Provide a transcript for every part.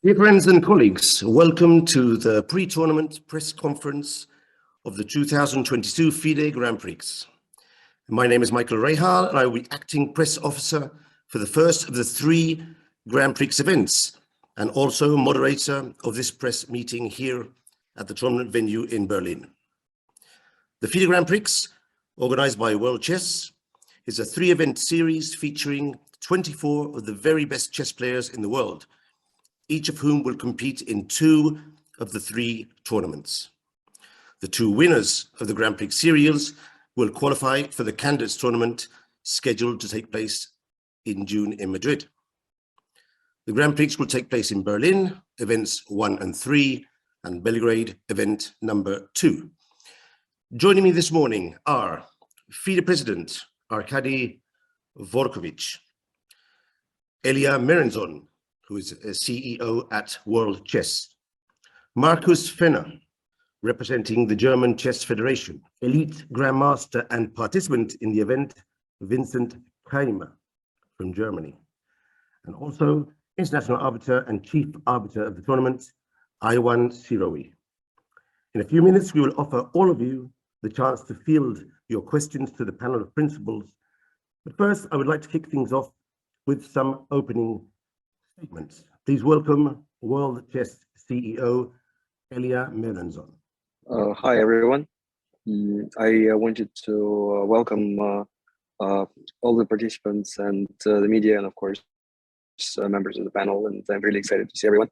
Dear friends and colleagues, welcome to the pre-tournament press conference of the 2022 FIDE Grand Prix. My name is Michael Rahal and I will be acting press officer for the first of the three Grand Prix events and also moderator of this press meeting here at the tournament venue in Berlin. The FIDE Grand Prix, organized by World Chess, is a three-event series featuring 24 of the very best chess players in the world, each of whom will compete in two of the three tournaments. The two winners of the Grand Prix Series will qualify for the Candidates Tournament scheduled to take place in June in Madrid. The Grand Prix will take place in Berlin, events 1 and 3, and Belgrade, event number 2. Joining me this morning are FIDE President Arkady Dvorkovich, Ilya Merenzon, who is a CEO at World Chess, Markus Fenner, representing the German Chess Federation, elite grandmaster and participant in the event, Vincent Kaymer from Germany, and also international arbiter and chief arbiter of the tournament, Syrovy. In a few minutes, we will offer all of you the chance to field your questions to the panel of principals. But first, I would like to kick things off with some opening statements. Please welcome World Chess CEO Ilya Merenzon. Hi, everyone. I wanted to welcome all the participants and the media, and of course, members of the panel, and I'm really excited to see everyone.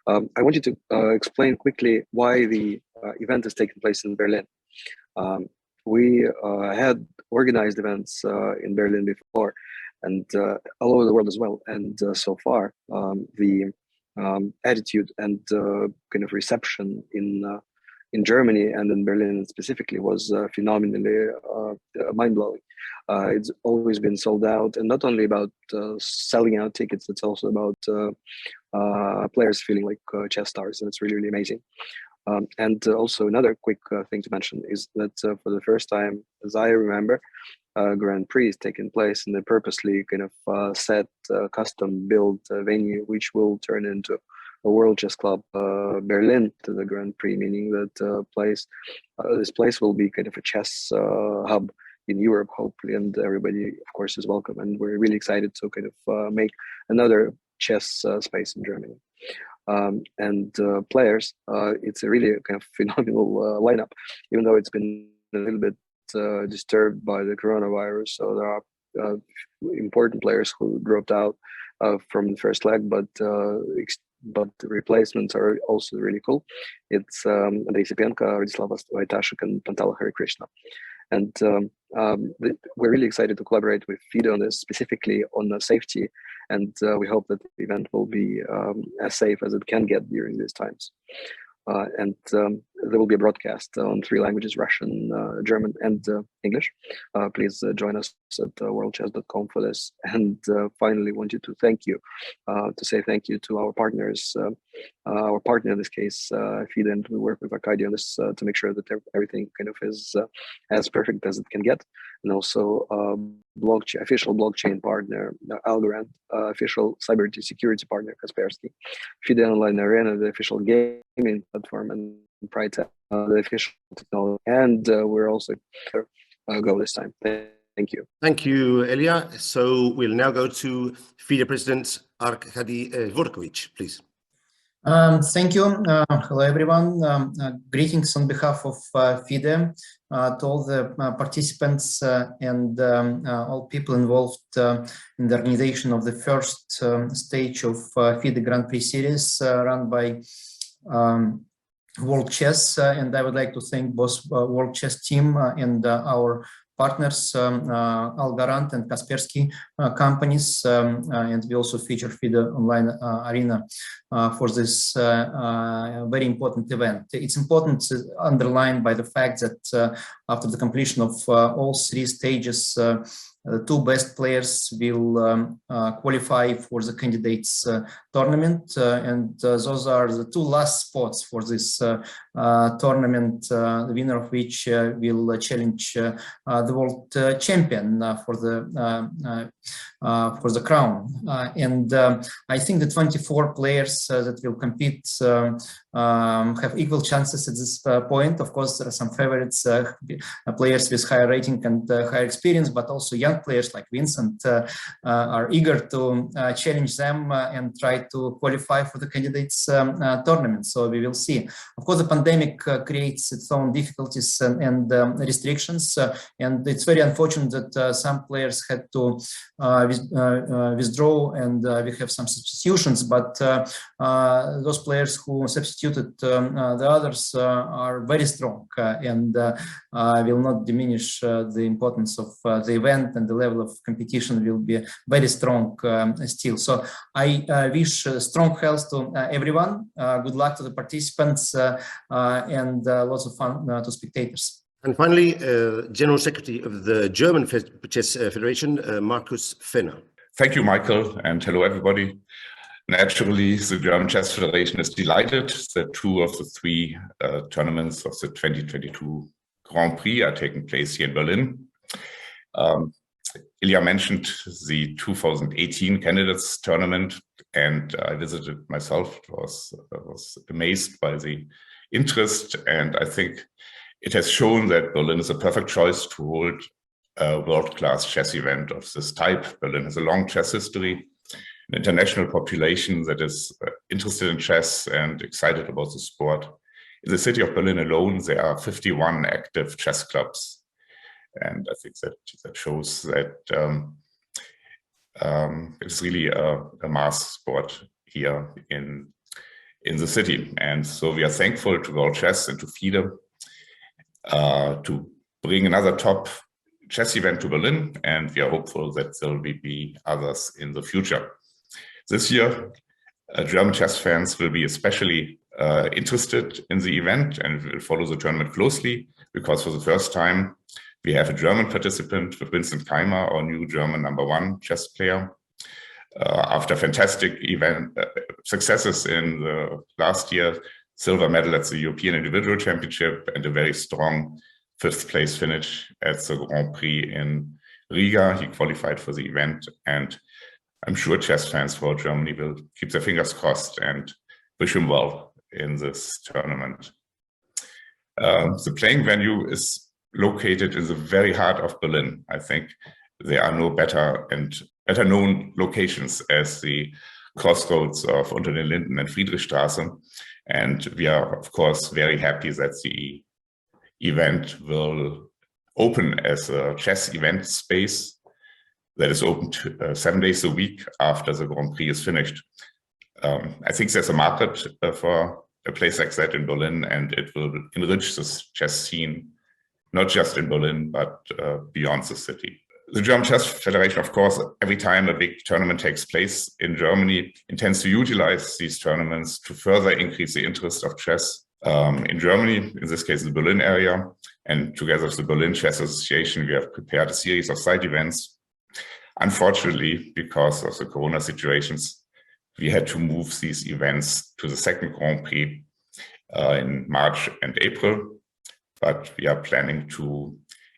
I wanted to explain quickly why the event is taking place in Berlin. We had organized events in Berlin before, and all over the world as well. And so far, the attitude and kind of reception in Germany and in Berlin specifically was phenomenally mind-blowing. It's always been sold out, and not only about selling out tickets, it's also about players feeling like chess stars, and it's really, really amazing. And also another quick thing to mention is that for the first time, as I remember, Grand Prix is taking place in the purposely kind of set custom-built venue, which will turn into a World Chess Club Berlin to the Grand Prix, meaning that this place will be kind of a chess hub in Europe, hopefully, and everybody, of course, is welcome. And we're really excited to kind of make another chess space in Germany. And players, it's a really kind of phenomenal lineup, even though it's been a little bit disturbed by the coronavirus. So there are important players who dropped out from the first leg, but the replacements are also really cool. It's Andrei Sipenko, Radislav Wojtaszek, and Pantala Harikrishna. And we're really excited to collaborate with FIDE on this, specifically on the safety. And we hope that the event will be as safe as it can get during these times. And there will be a broadcast on 3 languages, Russian, German, and English. Please join us at worldchess.com for this. And finally, wanted to say thank you to our partners, our partner in this case, FIDE, and we work with Arkady on this to make sure that everything kind of is as perfect as it can get. And also official blockchain partner, Algorand, official cybersecurity partner, Kaspersky, FIDE Online Arena, the official gaming platform, and Pride, the official technology. And we're also go this time. Thank you. Thank you, Ilya. So we'll now go to FIDE President Arkady Dvorkovich, please. Thank you. Hello, everyone. Greetings on behalf of FIDE to all the participants and all people involved in the organization of the first stage of FIDE Grand Prix Series run by World Chess. And I would like to thank both World Chess team and our partners, Algorand and Kaspersky companies, and we also feature FIDE Online Arena for this very important event. It's important to underline by the fact that after the completion of all 3 stages the two best players will qualify for the candidates tournament, and those are the two last spots for this tournament, the winner of which will challenge the world champion for the crown. And I think the 24 players that will compete have equal chances at this point. Of course, there are some favorites, players with higher rating and higher experience, but also young players like Vincent are eager to challenge them and try to qualify for the candidates tournament. So we will see. Of course, the pandemic creates its own difficulties and restrictions, and it's very unfortunate that some players had to withdraw, and we have some substitutions, but those players who substituted the others are very strong and will not diminish the importance of the event, and the level of competition will be very strong still. So I wish strong health to everyone, good luck to the participants, and lots of fun to spectators. And finally, General Secretary of the German Chess Federation, Markus Fenner. Thank you, Michael, and hello, everybody. Naturally, the German Chess Federation is delighted that two of the three tournaments of the 2022 Grand Prix are taking place here in Berlin. Ilya mentioned the 2018 candidates tournament, and I visited myself. Was amazed by the interest, and I think it has shown that Berlin is a perfect choice to hold a world-class chess event of this type. Berlin has a long chess history, an international population that is interested in chess and excited about the sport. In the city of Berlin alone, there are 51 active chess clubs. And I think that shows that it's really a mass sport here in the city. And so we are thankful to World Chess and to FIDE to bring another top chess event to Berlin, and we are hopeful that there will be others in the future. This year, German chess fans will be especially interested in the event and will follow the tournament closely, because for the first time we have a German participant with Vincent Kaymer, our new German #1 chess player. After fantastic event successes in the last year, silver medal at the European Individual Championship and a very strong 5th place finish at the Grand Prix in Riga. He qualified for the event, and I'm sure chess fans for Germany will keep their fingers crossed and wish him well in this tournament. The playing venue is located in the very heart of Berlin. I think there are no better known locations as the crossroads of Unter den Linden and Friedrichstraße. And we are, of course, very happy that the event will open as a chess event space that is open 7 days a week after the Grand Prix is finished. I think there's a market for a place like that in Berlin, and it will enrich this chess scene, not just in Berlin, but beyond the city. The German Chess Federation, of course, every time a big tournament takes place in Germany, intends to utilize these tournaments to further increase the interest of chess in Germany, in this case, the Berlin area. And together with the Berlin Chess Association, we have prepared a series of side events. Unfortunately, because of the Corona situations, we had to move these events to the second Grand Prix in March and April. But we are planning to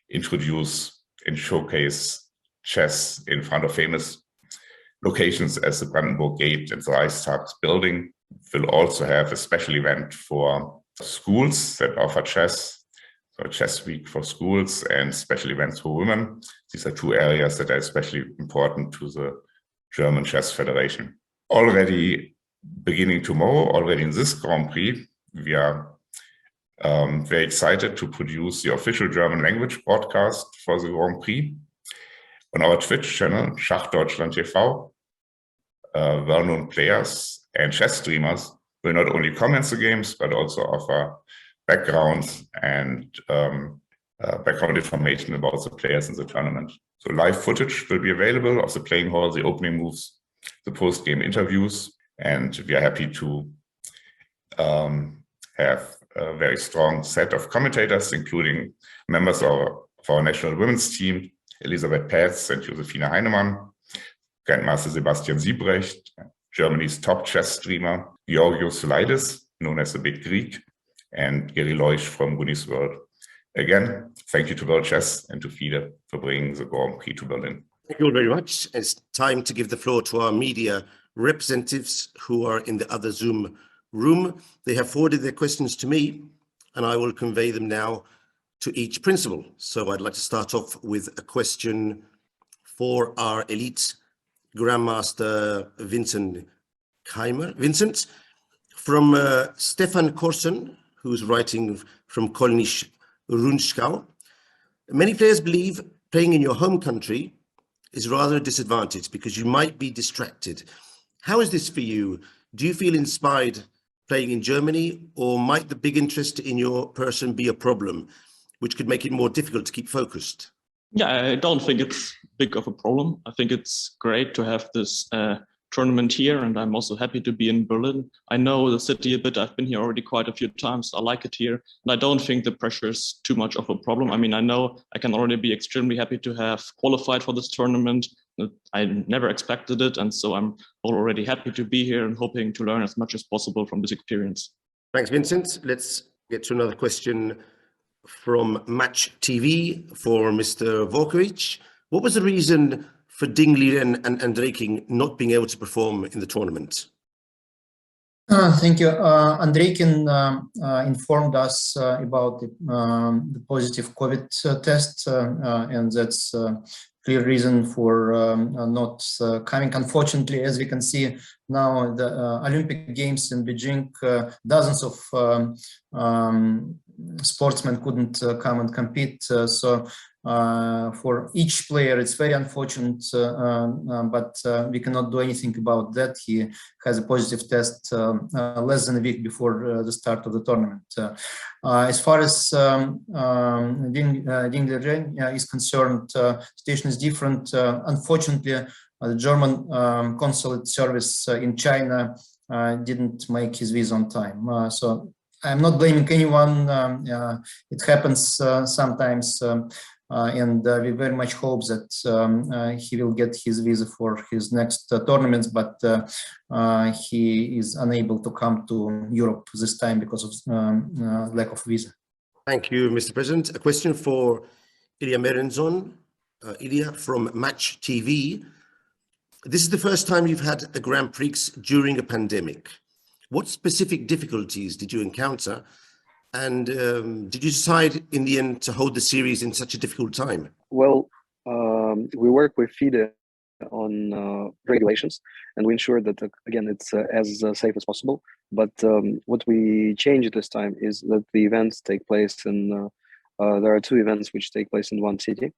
introduce and showcase chess in front of famous locations as the Brandenburg Gate and the Reichstag building. We'll also have a special event for schools that offer chess, so a chess week for schools and special events for women. These are two areas that are especially important to the German Chess Federation. Already beginning tomorrow, already in this Grand Prix, we are very excited to produce the official German language broadcast for the Grand Prix. On our Twitch channel, Schach Deutschland TV, well-known players and chess streamers will not only comment the games, but also offer backgrounds and background information about the players in the tournament. So live footage will be available of the playing hall, the opening moves, the post-game interviews, and we are happy to have a very strong set of commentators, including members of our national women's team Elisabeth Pätz and Josefine Heinemann, Grandmaster Sebastian Siebrecht, Germany's top chess streamer, Georgios Soulidis, known as the Big Greek, and Gary Leuch from Winnie's World. Again, thank you to World Chess and to FIDE for bringing the Grand Prix to Berlin. Thank you all very much. It's time to give the floor to our media representatives who are in the other Zoom room. They have forwarded their questions to me, and I will convey them now to each principal. So I'd like to start off with a question for our elite Grandmaster Vincent Kaymer. Vincent, from Stefan Korsen, who's writing from Kolnisch Rundschau. Many players believe playing in your home country is rather a disadvantage because you might be distracted. How is this for you? Do you feel inspired playing in Germany, or might the big interest in your person be a problem, which could make it more difficult to keep focused? Yeah, I don't think it's big of a problem. I think it's great to have this tournament here, and I'm also happy to be in Berlin. I know the city a bit. I've been here already quite a few times. I like it here, and I don't think the pressure is too much of a problem. I mean, I know I can already be extremely happy to have qualified for this tournament. I never expected it, and so I'm already happy to be here and hoping to learn as much as possible from this experience. Thanks, Vincent. Let's get to another question from Match TV for Mr. Dvorkovich. What was the reason for Dingling and Droning not being able to perform in the tournament? Thank you. Andreikin informed us about the positive COVID test, and that's a clear reason for not coming. Unfortunately, as we can see now, the Olympic Games in Beijing, dozens of sportsmen couldn't come and compete. So for each player, it's very unfortunate, but we cannot do anything about that. He has a positive test less than a week before the start of the tournament. As far as Dingling and Droning is concerned, situation is different. Unfortunately, the German consulate service in China didn't make his visa on time. So I'm not blaming anyone. It happens sometimes. And we very much hope that he will get his visa for his next tournaments, but he is unable to come to Europe this time because of lack of visa. Thank you, Mr. President. A question for Ilya Merenzon. Ilya from Match TV. This is the first time you've had a Grand Prix during a pandemic. What specific difficulties did you encounter? And did you decide in the end to hold the series in such a difficult time? Well, we work with FIDE on regulations, and we ensure that, again, it's as safe as possible. But what we changed this time is that the events take place in, there are two events which take place in one city.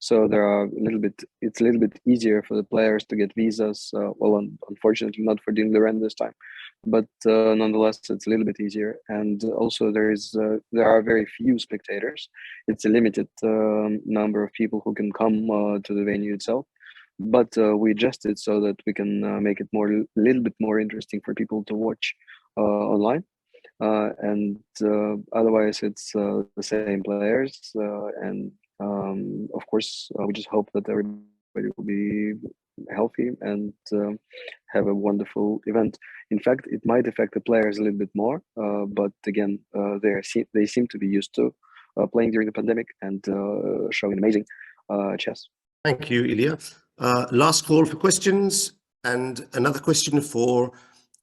So it's a little bit easier for the players to get visas. Well, unfortunately not for Dingling this time, but nonetheless, it's a little bit easier. And also there are very few spectators. It's a limited number of people who can come to the venue itself. But we adjusted so that we can make it a little bit more interesting for people to watch online. And otherwise it's the same players, and of course we just hope that everybody will be healthy and have a wonderful event. In fact, it might affect the players a little bit more, but again, they seem to be used to playing during the pandemic and showing amazing chess. Thank you, Ilya. Last call for questions, and another question for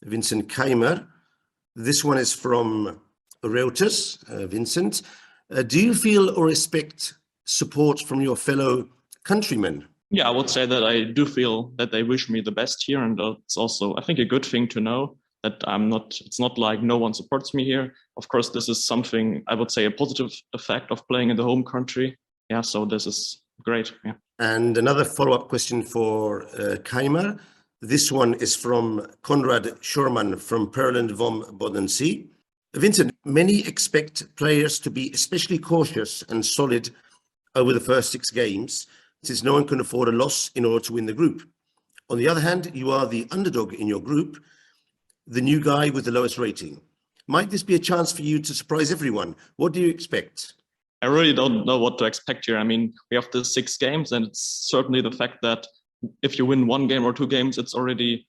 Vincent Kaymer. This one is from Reuters. Vincent, do you feel or expect support from your fellow countrymen? Yeah, I would say that I do feel that they wish me the best here, and it's also, I think, a good thing to know that it's not like no one supports me here. Of course, this is something, I would say, a positive effect of playing in the home country. Yeah, so this is great. Yeah. And another follow-up question for Kaymer. This one is from Konrad Schurman from Perland vom Bodensee. Vincent, many expect players to be especially cautious and solid over the first 6 games, since no one can afford a loss in order to win the group. On the other hand, you are the underdog in your group, the new guy with the lowest rating. Might this be a chance for you to surprise everyone? What do you expect? I really don't know what to expect here. I mean, we have the 6 games, and it's certainly the fact that if you win 1 game or 2 games, it's already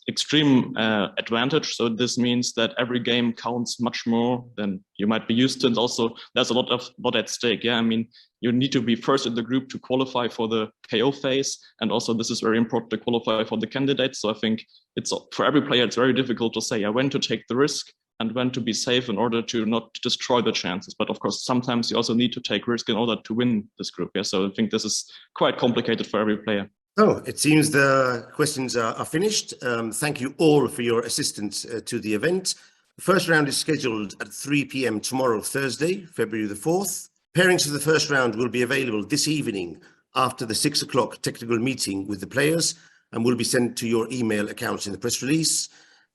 extreme advantage. So this means that every game counts much more than you might be used to. And also, there's a lot at stake. Yeah, I mean, you need to be first in the group to qualify for the KO phase, and also this is very important to qualify for the candidates. So I think it's for every player, it's very difficult to say when to take the risk and when to be safe in order to not destroy the chances. But of course, sometimes you also need to take risk in order to win this group. Yeah, so I think this is quite complicated for every player. Oh, it seems the questions are finished. Thank you all for your assistance to the event. The first round is scheduled at 3 p.m. tomorrow, Thursday, February the 4th. Pairings for the first round will be available this evening after the 6 o'clock technical meeting with the players and will be sent to your email accounts in the press release.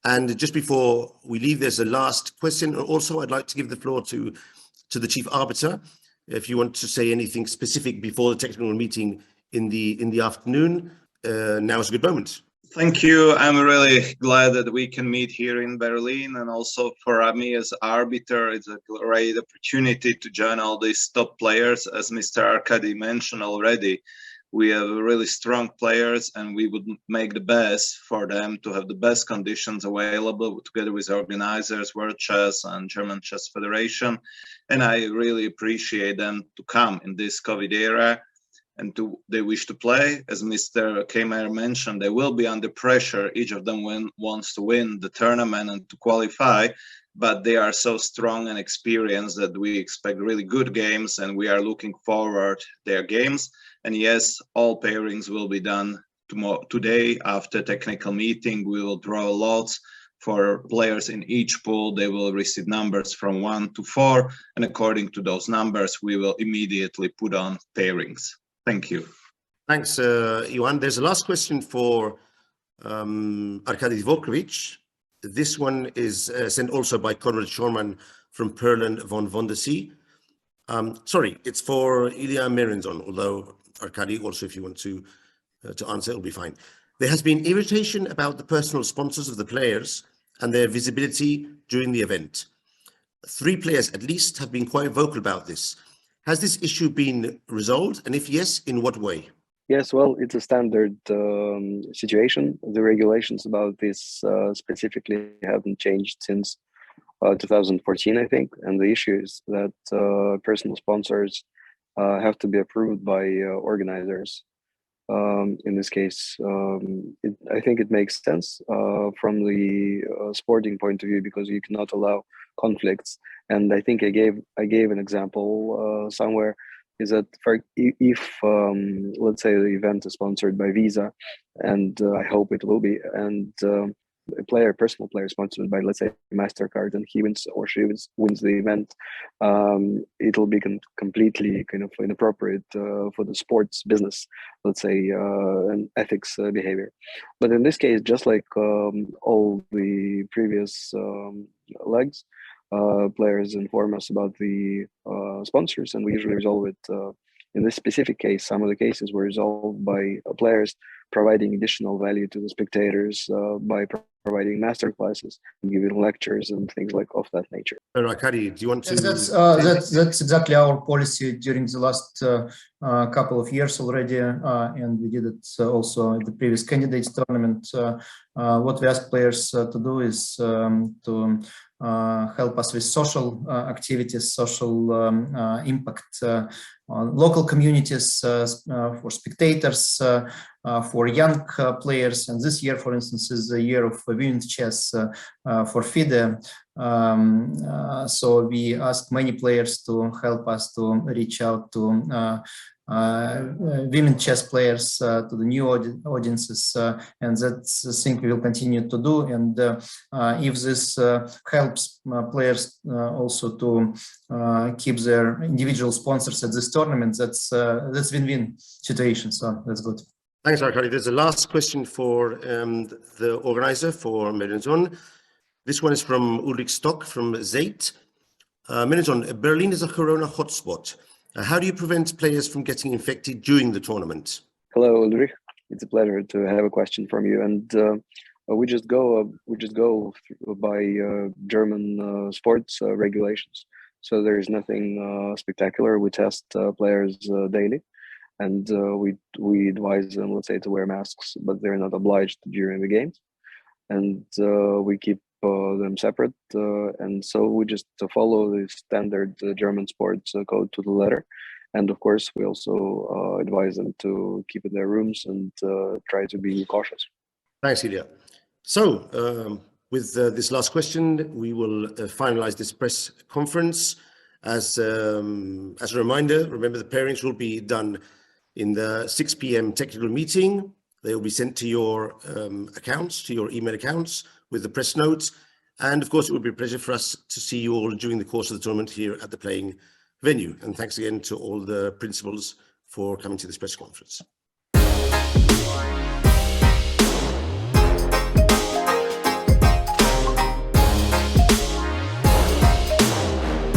And just before we leave, there's a last question. Also, I'd like to give the floor to the Chief Arbiter. If you want to say anything specific before the technical meeting in the afternoon, now is a good moment. Thank you. I'm really glad that we can meet here in Berlin, and also for me as arbiter, it's a great opportunity to join all these top players. As Mr. Arkady mentioned already, we have really strong players, and we would make the best for them to have the best conditions available together with organizers, World Chess and German Chess Federation. And I really appreciate them to come in this COVID era. And they wish to play. As Mr. Kaymer mentioned, they will be under pressure. Each of them wants to win the tournament and to qualify, but they are so strong and experienced that we expect really good games, and we are looking forward to their games. And yes, all pairings will be done today after technical meeting. We will draw lots for players in each pool. They will receive numbers from 1 to 4, and according to those numbers, we will immediately put on pairings. Thank you. Thanks, Iwan. There's a last question for Arkady Dvorkovich. This one is sent also by Konrad Schormann from Perlen von Wondersee. Sorry, it's for Ilya Merenzon, although Arkady, also if you want to answer, it'll be fine. There has been irritation about the personal sponsors of the players and their visibility during the event. 3 players at least have been quite vocal about this. Has this issue been resolved? And if yes, in what way? Yes, well, it's a standard situation. The regulations about this specifically haven't changed since 2014, I think. And the issue is that personal sponsors have to be approved by organizers. In this case, I think it makes sense from the sporting point of view, because you cannot allow conflicts. And I think I gave an example somewhere, is that if let's say the event is sponsored by Visa, and I hope it will be, and a personal player sponsored by, let's say, MasterCard, and he wins or she wins the event, it will be completely kind of inappropriate for the sports business, let's say, and ethics behavior. But in this case, just like all the previous legs, players inform us about the sponsors, and we usually resolve it. In this specific case, some of the cases were resolved by players providing additional value to the spectators by providing master classes, giving lectures and things like of that nature. Arkady, do you want to? Yes, that's exactly our policy during the last couple of years already, and we did it also at the previous candidates tournament. What we ask players to do is to help us with social activities, social impact on local communities, for spectators, for young players. And this year, for instance, is the year of women's chess for FIDE. So we ask many players to help us to reach out to women chess players, to the new audiences, and that's the thing we will continue to do. And if this helps players also to keep their individual sponsors at this tournament, that's win-win situation. So that's good. Thanks, Arkady. There's a last question for the organizer, for Merenzon. This one is from Ulrich Stock from Zeit. Merenzon, Berlin is a corona hotspot. How do you prevent players from getting infected during the tournament? Hello, Ulrich. It's a pleasure to have a question from you. And we just go by German sports regulations. So there's nothing spectacular. We test players daily, and we advise them, let's say, to wear masks, but they're not obliged during the games. And we keep them separate, and so we just follow the standard German sports code to the letter. And of course, we also advise them to keep in their rooms and try to be cautious. Thanks, Ilya. So, with this last question, we will finalize this press conference. As a reminder, remember the pairings will be done in the 6 p.m. technical meeting. They will be sent to your accounts, to your email accounts with the press notes. And of course, it would be a pleasure for us to see you all during the course of the tournament here at the playing venue. And thanks again to all the principals for coming to this press conference.